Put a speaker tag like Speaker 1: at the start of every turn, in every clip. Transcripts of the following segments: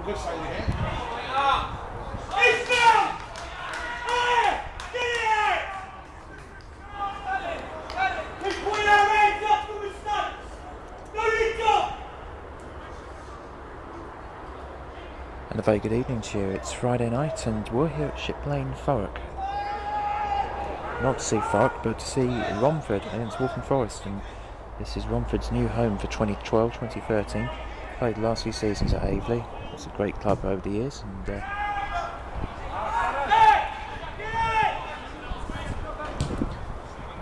Speaker 1: And a very good evening to you. It's Friday night and we're here at Ship Lane, Thurrock. Not to see Thurrock, but to see Romford against Waltham Forest. And this is Romford's new home for 2012-2013. Played the last few seasons at Aveley. It's a great club over the years. And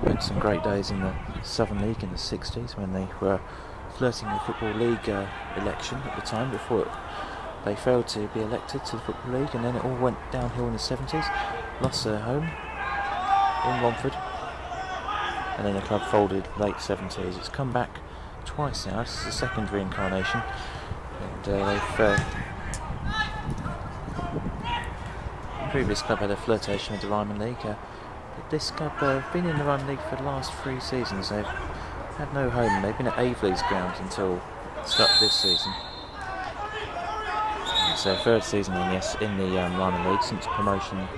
Speaker 1: had some great days in the Southern League in the 60s when they were flirting with the Football League election at the time before they failed to be elected to the Football League, and then it all went downhill in the 70s. Lost their home in Romford, and then the club folded late 70s. It's come back twice now. This is the second reincarnation, and the previous club had a flirtation with the Ryman League. But this club have been in the Ryman League for the last 3 seasons. They've had no home. They've been at Aveley's ground until the start of this season. It's their 3rd season in the Ryman League since promotion.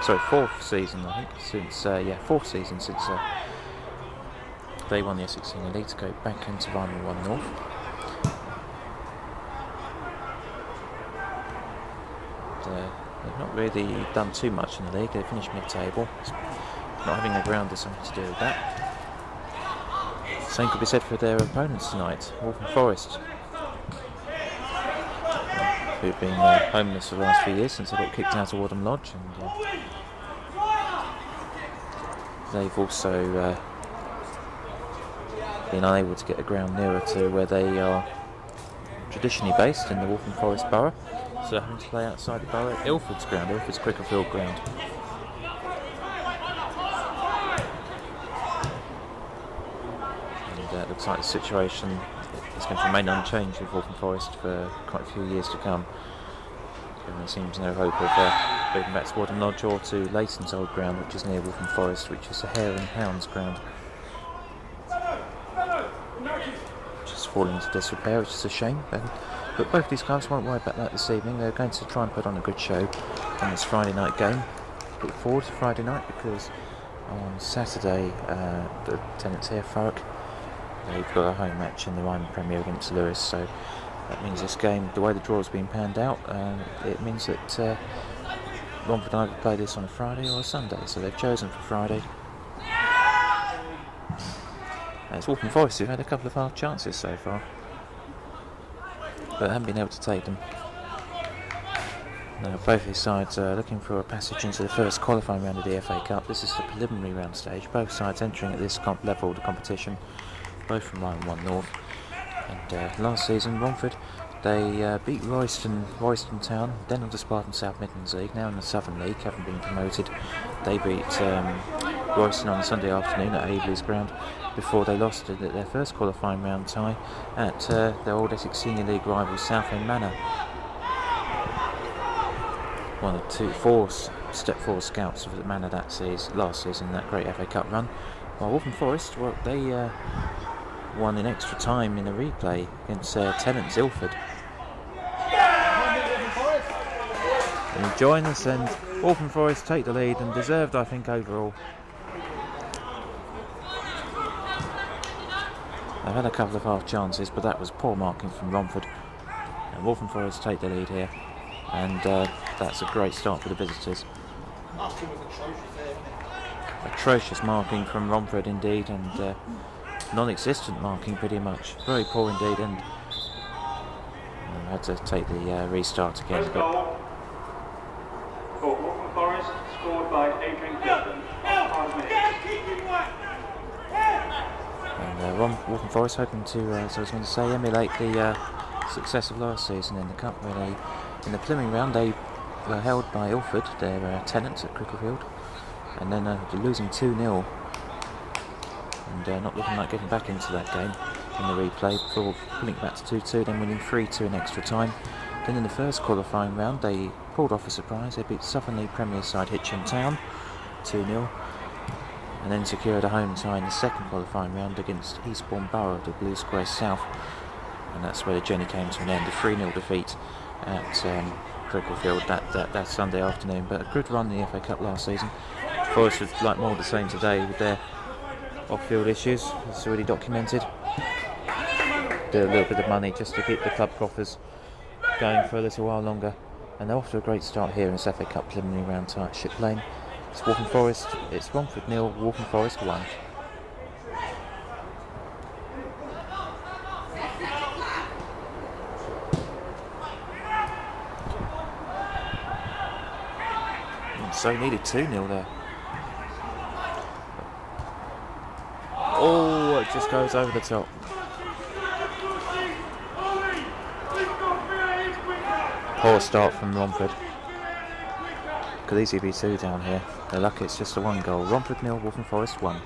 Speaker 1: Sorry, 4th season I think. Since 4th season since they won the Essex Senior League to go back into Ryman 1 North. They've not really done too much in the league. They finished mid-table. Not having a ground has something to do with that. Same could be said for their opponents tonight, Waltham Forest, who've been homeless for the last few years since they got kicked out of Waltham Lodge, and they've also been unable to get a ground nearer to where they are traditionally based in the Waltham Forest borough, so they're having to play outside the borough at Ilford's ground, Ilford's Crickerfield ground. And it looks like the situation is going to remain unchanged with Waltham Forest for quite a few years to come. There seems no hope of moving back to Waltham Lodge or to Leighton's old ground, which is near Waltham Forest, which is the Hare and Hounds ground, which is falling into disrepair, which is a shame. But both these clubs won't worry about that this evening. They're going to try and put on a good show on this Friday night game. Look forward to Friday night because on Saturday the tenants here, Thurrock, they've got a home match in the Ryman Premier against Lewis, so that means this game, the way the draw has been panned out, it means that Romford either play this on a Friday or a Sunday, so they've chosen for Friday. And it's Waltham Forest who've had a couple of half chances so far, but haven't been able to take them. Now both these sides are looking for a passage into the first qualifying round of the FA Cup. This is the preliminary round stage. Both sides entering at this level of the competition, both from Ryman 1 North. And last season, Romford, they beat Royston Town, then on to Spartan South Midlands League, now in the Southern League, haven't been promoted. They beat Royston on Sunday afternoon at Aveley's ground before they lost at their first qualifying round tie at their old Essex Senior League rival Southend Manor. One of Step 4 scouts of the Manor that last season, that great FA Cup run. While Waltham Forest, well, they won in extra time in a replay against Tennant's Ilford. And join us, and Waltham Forest take the lead, and deserved, I think, overall. They've had a couple of half chances, but that was poor marking from Romford. And Waltham Forest take the lead here, and that's a great start for the visitors. Atrocious marking from Romford indeed, and non-existent marking pretty much. Very poor indeed, and I had to take the restart again.
Speaker 2: Goal for Waltham Forest, scored by Adrian Clifton.
Speaker 1: And Waltham Forest hoping to, as I was going to say, emulate the success of last season in the Cup, where they, in the preliminary round, they were held by Ilford, their tenants at Crickerfield, and then losing 2-0. And not looking like getting back into that game in the replay before pulling it back to 2-2, then winning 3-2 in extra time. Then in the first qualifying round they pulled off a surprise. They beat Southern League Premier side Hitchin Town 2-0, and then secured a home tie in the second qualifying round against Eastbourne Borough, the Blue Square South, and that's where the journey came to an end. A 3-0 defeat at Cricklefield that Sunday afternoon. But a good run in the FA Cup last season. Forest would like more of the same today with their off-field issues. It's already documented. Do a little bit of money just to keep the club coffers going for a little while longer. And they're off to a great start here in this FA Cup preliminary round tie at Ship Lane. It's Waltham Forest, it's Romford 0, Waltham Forest 1. So needed 2-0 there. Oh, it just goes over the top. Poor start from Romford. Could easily be 2 down here. They're lucky it's just a 1 goal. Romford 0, Waltham Forest 1.